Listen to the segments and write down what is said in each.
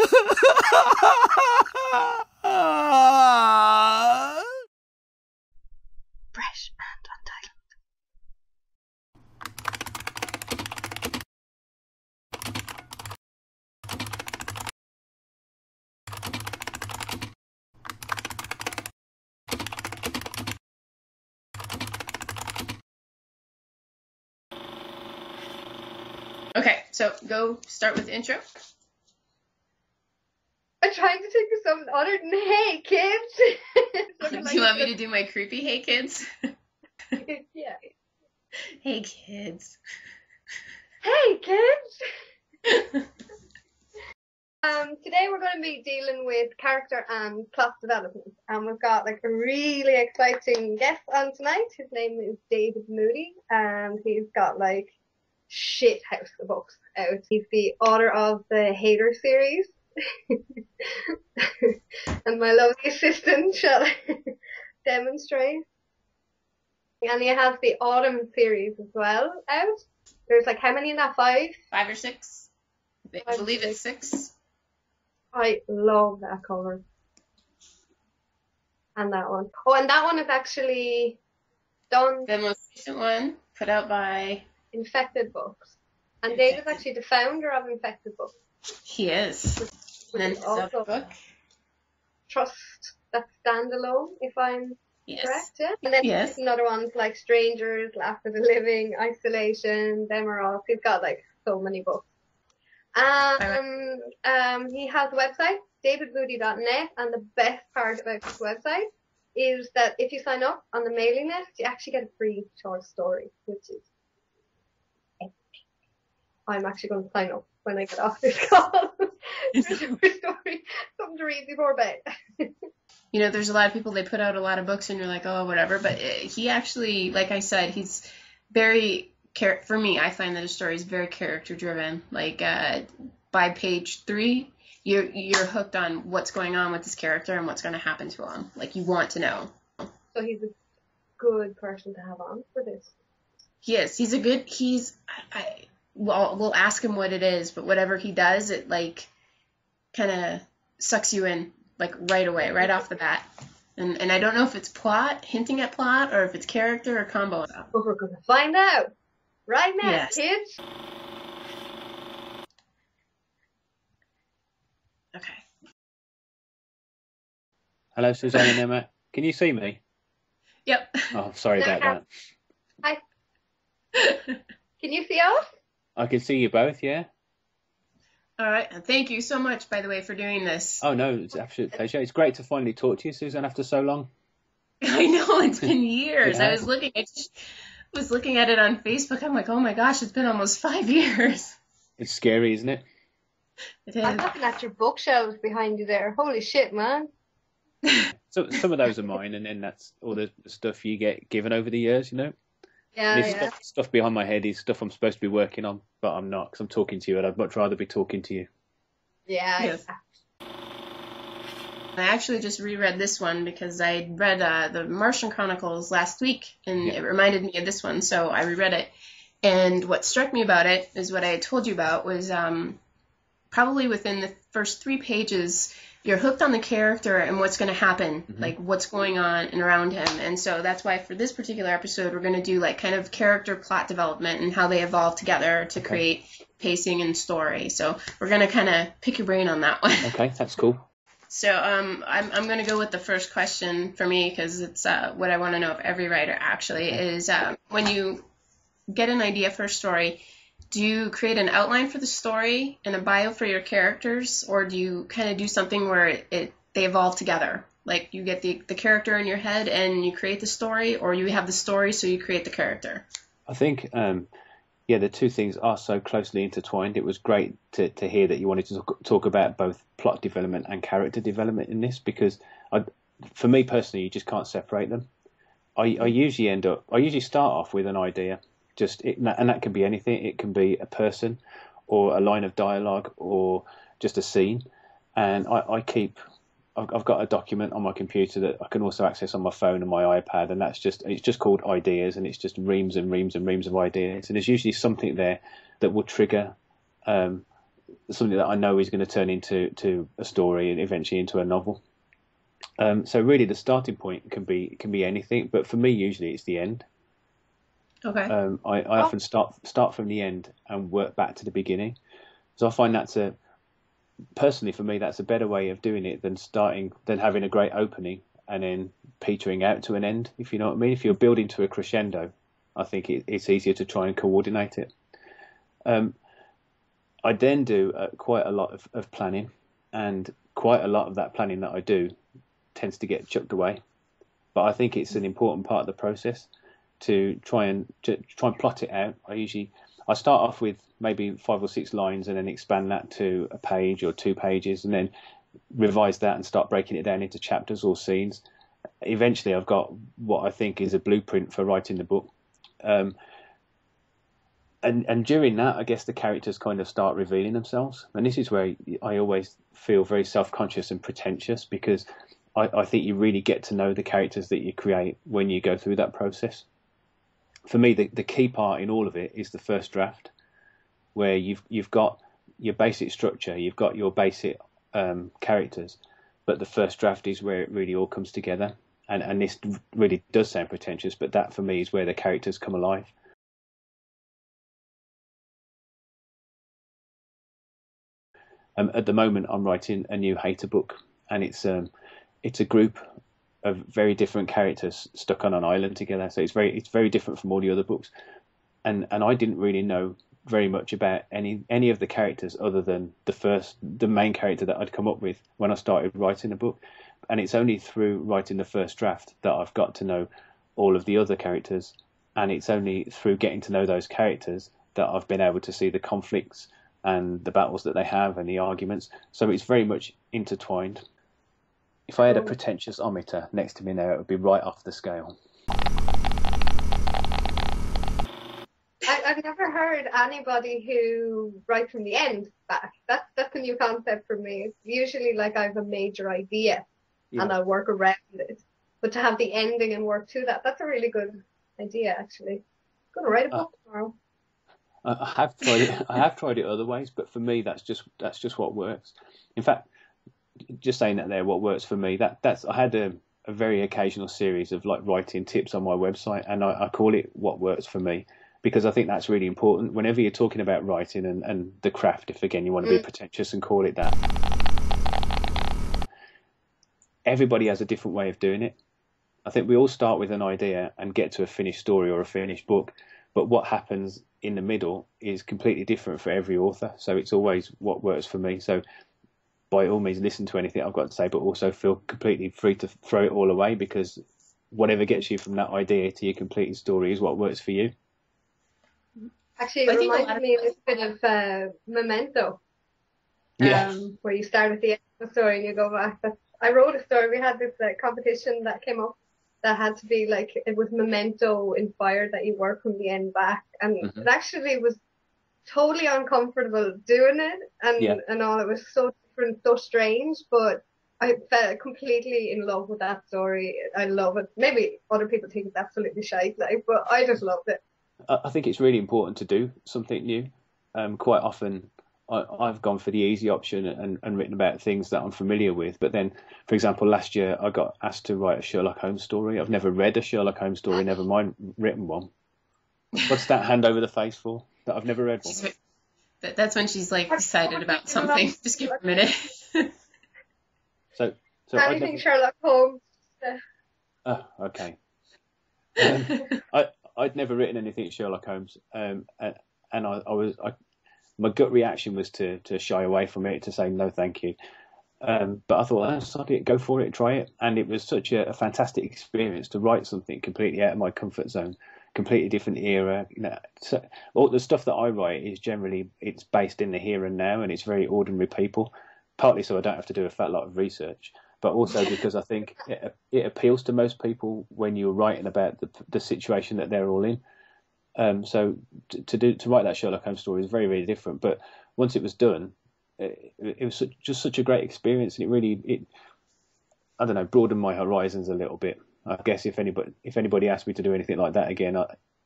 Fresh and Untitled. Okay, so go start with the intro. I'm trying to think of something other than "Hey kids." Do you want me to do my creepy "Hey kids"? Yeah. Hey kids. Hey kids. Today we're going to be dealing with character and plot development, and we've got like a really exciting guest on tonight. His name is David Moody, and he's got like shit house of books out. He's the author of the Hater series. And my lovely assistant shall demonstrate. And he has the Autumn series as well out. There's like how many in that? 5? 5 or 6? I believe it's 6. I love that cover. And that one. Oh, and that one is actually done. The most recent one put out by Infected Books. And David's actually the founder of Infected Books. He is. And then his other book. Trust, that's standalone, if I'm correct, yeah? And then yes. Another ones like Strangers, Laugh of the Living, Isolation, them are all. He's got like so many books. He has a website, davidmoody.net, and the best part about this website is that if you sign up on the mailing list, you actually get a free short story, which is epic. I'm actually going to sign up when I get off this call. Something to read before bed. You know, there's a lot of people, they put out a lot of books and you're like, oh, whatever. But he actually, like I said, he's very, for me, I find that his story is very character driven. Like by page 3, you're hooked on what's going on with this character and what's going to happen to him. Like you want to know. So he's a good person to have on for this. Yes, he's a good, we'll ask him what it is, but whatever he does, it like kind of sucks you in like right away, right off the bat. And I don't know if it's plot, hinting at plot, or if it's character or combo. But we're going to find out right now, yes. Kids. Okay. Hello, Suzanne Emma. Can you see me? Yep. Oh, sorry about that. Hi. Can you see us? I can see you both, yeah? All right. Thank you so much, by the way, for doing this. Oh, no, it's an absolute pleasure. It's great to finally talk to you, Suzanne, after so long. I know, it's been years. I was looking at it on Facebook. I'm like, oh my gosh, it's been almost 5 years. It's scary, isn't it? It is. I'm looking at your bookshelves behind you there. Holy shit, man. So some of those are mine, and then that's all the stuff you get given over the years, you know? Yeah. Stuff behind my head is stuff I'm supposed to be working on, but I'm not, because I'm talking to you, and I'd much rather be talking to you. Yeah. Yes. I actually just reread this one because I read the Martian Chronicles last week, and it reminded me of this one, so I reread it. And what struck me about it is what I had told you about was probably within the first 3 pages, you're hooked on the character and what's going to happen, like what's going on and around him. And so that's why for this particular episode, we're going to do like kind of character plot development and how they evolve together to create pacing and story. So we're going to kind of pick your brain on that one. Okay, that's cool. So I'm going to go with the first question for me because it's what I want to know of every writer actually is when you get an idea for a story, do you create an outline for the story and a bio for your characters, or do you kind of do something where they evolve together? Like you get the character in your head and you create the story, or you have the story so you create the character? I think, the two things are so closely intertwined. It was great to hear that you wanted to talk about both plot development and character development in this, because for me personally, you just can't separate them. I usually start off with an idea. And that can be anything. It can be a person or a line of dialogue or just a scene. And I've got a document on my computer that I can also access on my phone and my iPad. And it's just called ideas, and it's just reams and reams and reams of ideas. And there's usually something there that will trigger something that I know is going to turn into a story and eventually into a novel. So really, the starting point can be anything, but for me, usually it's the end. Okay. I often start from the end and work back to the beginning. So I find personally for me, that's a better way of doing it than having a great opening and then petering out to an end, if you know what I mean. If you're building to a crescendo, I think it's easier to try and coordinate it. I then do quite a lot of planning, and quite a lot of that planning that I do tends to get chucked away. But I think it's an important part of the process to try and plot it out. I start off with maybe 5 or 6 lines and then expand that to a page or 2 pages, and then revise that and start breaking it down into chapters or scenes. Eventually, I've got what I think is a blueprint for writing the book. And during that, I guess the characters kind of start revealing themselves. And this is where I always feel very self-conscious and pretentious, because I think you really get to know the characters that you create when you go through that process. For me, the key part in all of it is the first draft, where you've got your basic structure, you've got your basic characters, but the first draft is where it really all comes together. And this really does sound pretentious, but that for me is where the characters come alive. At the moment, I'm writing a new Hater book, and it's a group of very different characters stuck on an island together. So it's very different from all the other books, and I didn't really know very much about any of the characters other than the main character that I'd come up with when I started writing the book. And it's only through writing the first draft that I've got to know all of the other characters, and it's only through getting to know those characters that I've been able to see the conflicts and the battles that they have and the arguments. So it's very much intertwined. If I had a pretentious ometer next to me now, it would be right off the scale. I've never heard anybody who writes from the end back. That's a new concept for me. It's usually like I have a major idea and I'll work around it. But to have the ending and work to that's a really good idea, actually. I'm going to write a book tomorrow. I have tried it. I have tried it other ways, but for me, that's just what works. In fact, just saying that there, what works for me, that's I had a very occasional series of like writing tips on my website, and I call it What Works for Me, because I think that's really important whenever you're talking about writing and the craft. If again you want to be pretentious and call it that, everybody has a different way of doing it. I think we all start with an idea and get to a finished story or a finished book, but what happens in the middle is completely different for every author. So it's always what works for me. So by all means, listen to anything I've got to say, but also feel completely free to throw it all away, because whatever gets you from that idea to your completed story is what works for you. Actually, it reminded me a little bit of Memento, where you start at the end of the story and you go back. I wrote a story. We had this competition that came up that had to be like, it was Memento inspired, that you work from the end back. And it actually was totally uncomfortable doing it. And all, it was so different, so strange, but I felt completely in love with that story. I love it. Maybe other people think it's absolutely shite, like, but I just loved it. I think it's really important to do something new. Quite often I've gone for the easy option and written about things that I'm familiar with. But then, for example, last year I got asked to write a Sherlock Holmes story. I've never read a Sherlock Holmes story, never mind written one. What's that hand over the face for? That I've never read one. That's when she's like excited about something. Just give her a minute. So anything Sherlock Holmes. Oh, okay. I'd never written anything Sherlock Holmes, and my gut reaction was to shy away from it, to say no, thank you. But I thought, sod it, go for it, try it, and it was such a fantastic experience to write something completely out of my comfort zone, completely different era. You know, so all the stuff that I write is generally, it's based in the here and now, and it's very ordinary people. Partly so I don't have to do a fat lot of research, but also because I think it appeals to most people when you're writing about the situation that they're all in. So to write that Sherlock Holmes story is very, very different. But once it was done, it was just such a great experience, and it I don't know, broadened my horizons a little bit. I guess if anybody asked me to do anything like that again,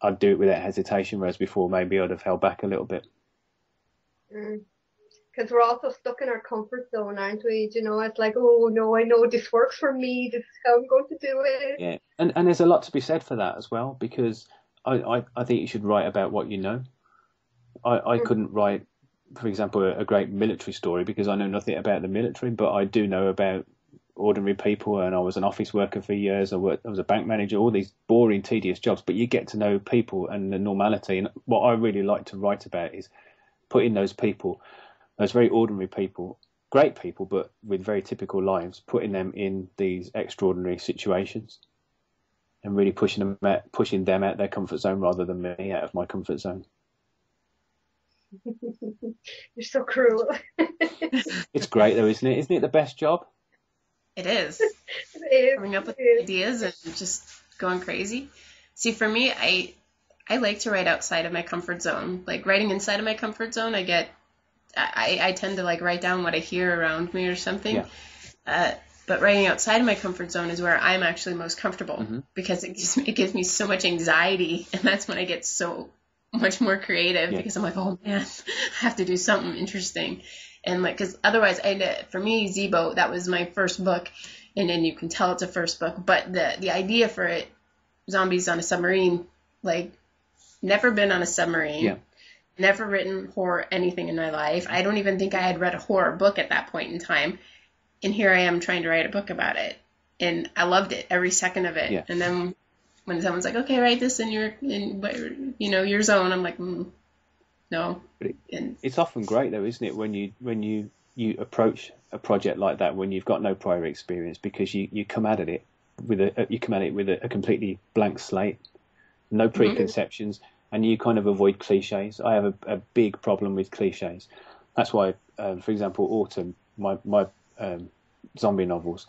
I'd do it without hesitation. Whereas before, maybe I'd have held back a little bit. because we're also stuck in our comfort zone, aren't we? You know, it's like, oh no, I know this works for me. This is how I'm going to do it. Yeah, and there's a lot to be said for that as well, because I think you should write about what you know. I couldn't write, for example, a great military story because I know nothing about the military, but I do know about ordinary people, and I was an office worker for years. I was a bank manager, all these boring, tedious jobs, but you get to know people and the normality. And what I really like to write about is putting those people, those very ordinary people, great people, but with very typical lives, putting them in these extraordinary situations and really pushing them out their comfort zone rather than me out of my comfort zone. You're so cruel. It's great though, isn't it? Isn't it the best job? It is. It is. Coming up with ideas and just going crazy. See, for me, I like to write outside of my comfort zone. Like writing inside of my comfort zone, I tend to like write down what I hear around me or something. Yeah. But writing outside of my comfort zone is where I'm actually most comfortable because it gives me so much anxiety, and that's when I get so much more creative because I'm like, oh man, I have to do something interesting. And like, because otherwise, for me, Zebo, that was my first book, and then you can tell it's a first book. But the idea for it, zombies on a submarine, like, never been on a submarine, never written horror anything in my life. I don't even think I had read a horror book at that point in time, and here I am trying to write a book about it, and I loved it, every second of it. Yeah. And then when someone's like, okay, write this in your zone, I'm like, no. It's often great though, isn't it, when you approach a project like that when you've got no prior experience, because you come at it with a completely blank slate, no preconceptions, and you kind of avoid cliches. I have a big problem with cliches. That's why, for example, Autumn, my zombie novels,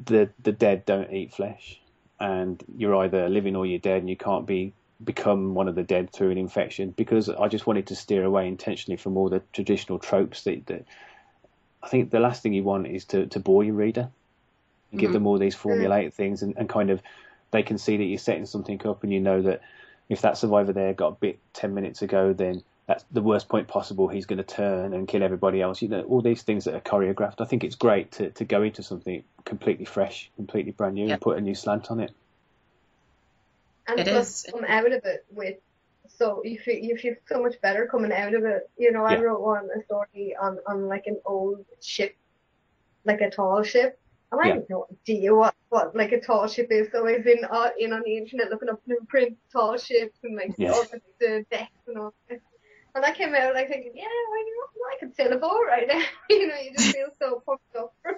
the dead don't eat flesh, and you're either living or you're dead, and you can't become one of the dead through an infection, because I just wanted to steer away intentionally from all the traditional tropes that I think the last thing you want is to bore your reader and give them all these formulated things, and kind of they can see that you're setting something up, and you know that if that survivor there got bit 10 minutes ago, then that's the worst point possible. He's going to turn and kill everybody else. You know, all these things that are choreographed. I think it's great to go into something completely fresh, completely brand new, and put a new slant on it. And it plus come out of it with, so you feel so much better coming out of it. You know, I wrote a story on like an old ship, like a tall ship. And I have no idea what like a tall ship is. So I've been in on the internet looking up blueprints, tall ships, and like all the decks and all that. And I came out like thinking, I could sail a boat right now. You know, you just feel so pumped up from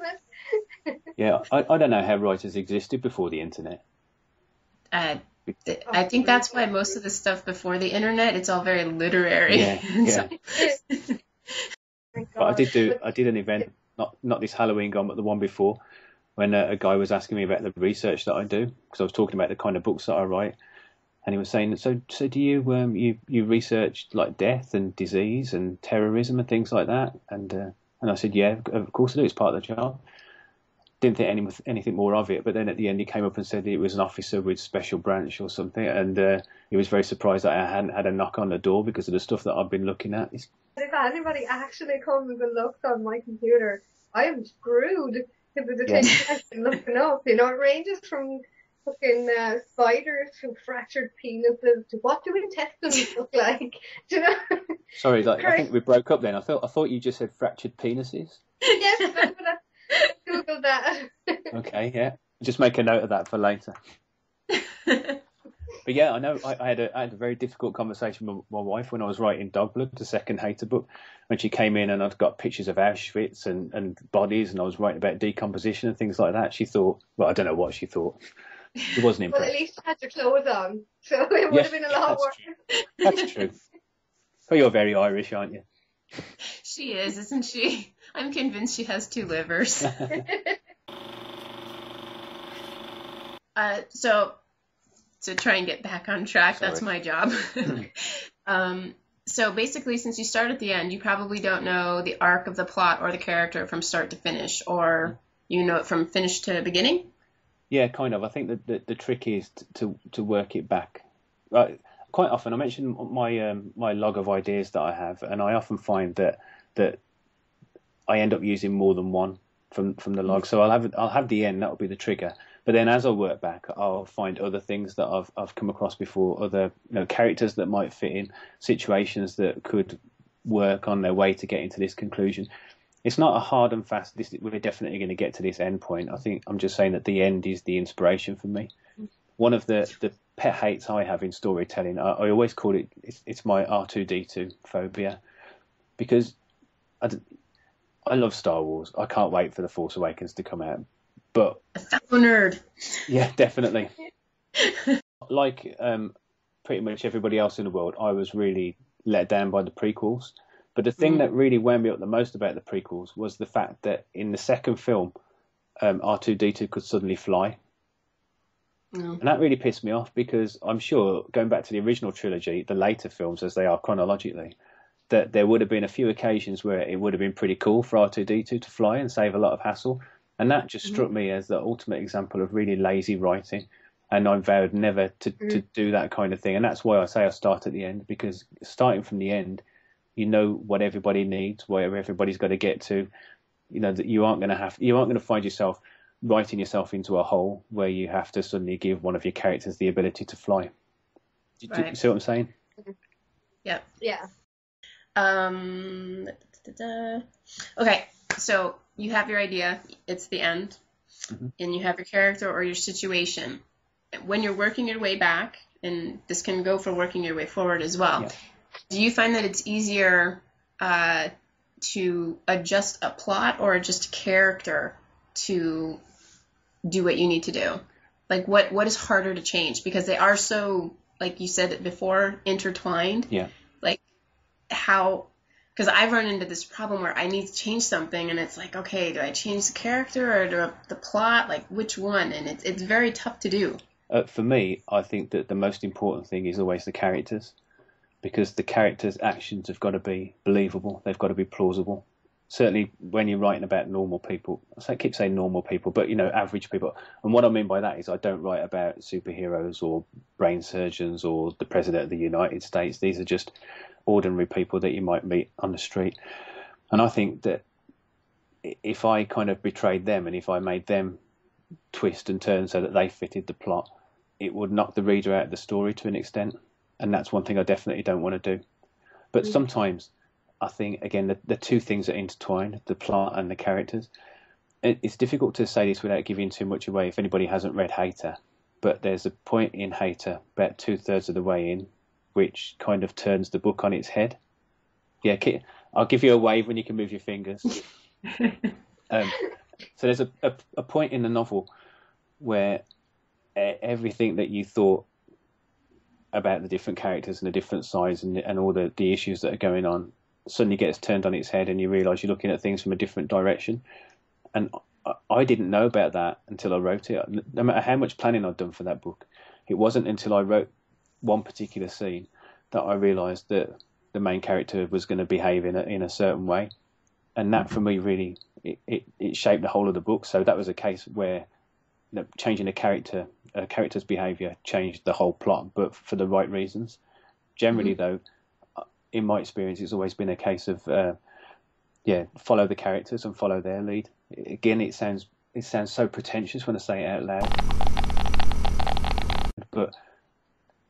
it. Yeah, I don't know how writers existed before the internet. I think that's why most of the stuff before the internet, it's all very literary. Yeah. But I did an event, not this Halloween gone, but the one before, when a guy was asking me about the research that I do, because I was talking about the kind of books that I write, and he was saying, so do you research like death and disease and terrorism and things like that? And I said, yeah, of course I do. It's part of the job. Didn't think anything more of it, but then at the end he came up and said he was an officer with special branch or something, and he was very surprised that I hadn't had a knock on the door because of the stuff that I've been looking at. If anybody actually comes and looks on my computer, I am screwed if there's a thing I've been looking up. You know, it ranges from fucking spiders to fractured penises to what do intestines look like. Do you know? Sorry, I think we broke up then. I thought you just said fractured penises. Yes, but Google that. Okay, yeah. Just make a note of that for later. But yeah, I know I had a very difficult conversation with my wife when I was writing Dogblood, the second Hater book, when she came in and I'd got pictures of Auschwitz and bodies, and I was writing about decomposition and things like that. She thought, well, I don't know what she thought. She wasn't impressed. Well, at least you had your clothes on, so it would have been a lot worse. That's true. Well, you're very Irish, aren't you? She is, isn't she? I'm convinced she has 2 livers. So to try and get back on track, that's my job. So basically, since you start at the end, you probably don't know the arc of the plot or the character from start to finish, or you know it from finish to beginning? Yeah, kind of. I think that the trick is to work it back. Quite often, I mentioned my log of ideas that I have, and I often find that that I end up using more than one from the log. So I'll have the end, that'll be the trigger. But then as I work back, I'll find other things that I've come across before, other characters that might fit in, situations that could work on their way to getting to this conclusion. It's not a hard and fast, we're definitely going to get to this end point. I think I'm just saying that the end is the inspiration for me. One of the pet hates I have in storytelling, I always call it's my R2-D2 phobia, because I love Star Wars. I can't wait for The Force Awakens to come out. But a fellow nerd. Yeah, definitely. Like pretty much everybody else in the world, I was really let down by the prequels. But the thing that really wound me up the most about the prequels was the fact that in the second film, R2-D2 could suddenly fly. And that really pissed me off, because I'm sure, going back to the original trilogy, the later films as they are chronologically, that there would have been a few occasions where it would have been pretty cool for R2-D2 to fly and save a lot of hassle. And that just struck me as the ultimate example of really lazy writing. And I vowed never to do that kind of thing. And that's why I say I start at the end, because starting from the end, you know what everybody needs, where everybody's got to get to. You know that you aren't going to find yourself writing yourself into a hole where you have to suddenly give one of your characters the ability to fly. Do you see what I'm saying? Yep. Yeah. Okay, so you have your idea, it's the end, and you have your character or your situation. When you're working your way back, and this can go for working your way forward as well, do you find that it's easier to adjust a plot or adjust a character to do what you need to do? Like, what is harder to change? Because they are so, like you said before, intertwined. Yeah. Like, how... Because I've run into this problem where I need to change something, and it's like, okay, do I change the character or the plot? Like, which one? And it's very tough to do. For me, I think that the most important thing is always the characters, because the characters' actions have got to be believable. They've got to be plausible. Certainly when you're writing about normal people, I keep saying normal people, but, average people. And what I mean by that is I don't write about superheroes or brain surgeons or the President of the United States. These are just ordinary people that you might meet on the street. And I think that if I kind of betrayed them and if I made them twist and turn so that they fitted the plot, it would knock the reader out of the story to an extent. And that's one thing I definitely don't want to do. But sometimes I think, again, the two things are intertwined, the plot and the characters. It's difficult to say this without giving too much away if anybody hasn't read Hater. But there's a point in Hater, about 2/3 of the way in, which kind of turns the book on its head. Yeah, I'll give you a wave when you can move your fingers. So there's a point in the novel where everything that you thought about the different characters and the different sides and all the issues that are going on suddenly gets turned on its head, and you realise you're looking at things from a different direction. And I didn't know about that until I wrote it. No matter how much planning I'd done for that book, it wasn't until I wrote one particular scene that I realised that the main character was going to behave in a certain way. And that, for me, really, it shaped the whole of the book. So that was a case where changing a character's behaviour changed the whole plot, but for the right reasons. Generally, though, in my experience, it's always been a case of, follow the characters and follow their lead. Again, it sounds so pretentious when I say it out loud, but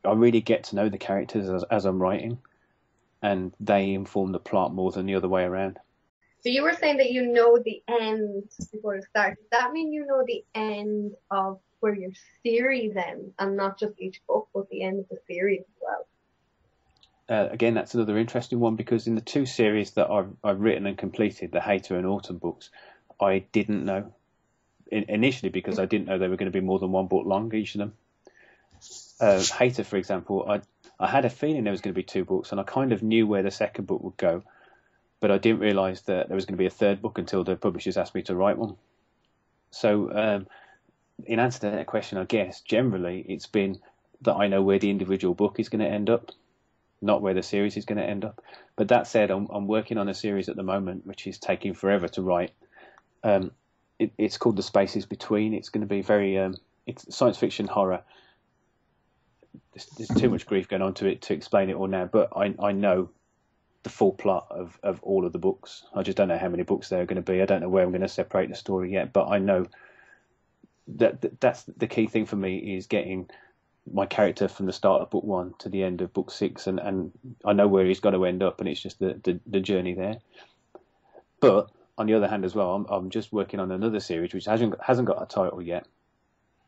I really get to know the characters as I'm writing, and they inform the plot more than the other way around. So you were saying that you know the end before it starts. Does that mean you know the end of where your series ends, and not just each book, but the end of the series as well? Again, that's another interesting one, because in the two series that I've written and completed, the Hater and Autumn books, I didn't know initially, because I didn't know they were going to be more than one book long, each of them. Hater, for example, I had a feeling there was going to be two books, and I kind of knew where the second book would go, but I didn't realise that there was going to be a third book until the publishers asked me to write one. So in answer to that question, I guess, generally, it's been that I know where the individual book is going to end up, not where the series is going to end up. But that said, I'm working on a series at the moment which is taking forever to write. It's called The Spaces Between. It's going to be very it's science fiction horror. There's too much grief going on to it to explain it all now, but I know the full plot of all of the books. I just don't know how many books there are going to be. I don't know where I'm going to separate the story yet, but I know that's the key thing for me, is getting my character from the start of book 1 to the end of book 6, and I know where he's got to end up, and it's just the journey there. But on the other hand as well, I'm just working on another series which hasn't got a title yet,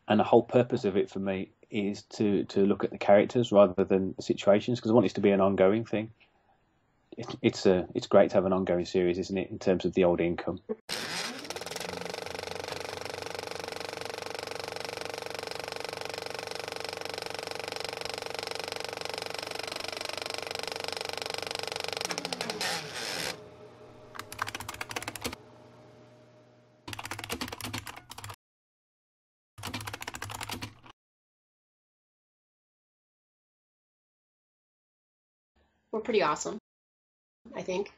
and the whole purpose of it for me is to look at the characters rather than the situations, because I want this to be an ongoing thing. It's great to have an ongoing series, isn't it, in terms of the old income. We're pretty awesome, I think.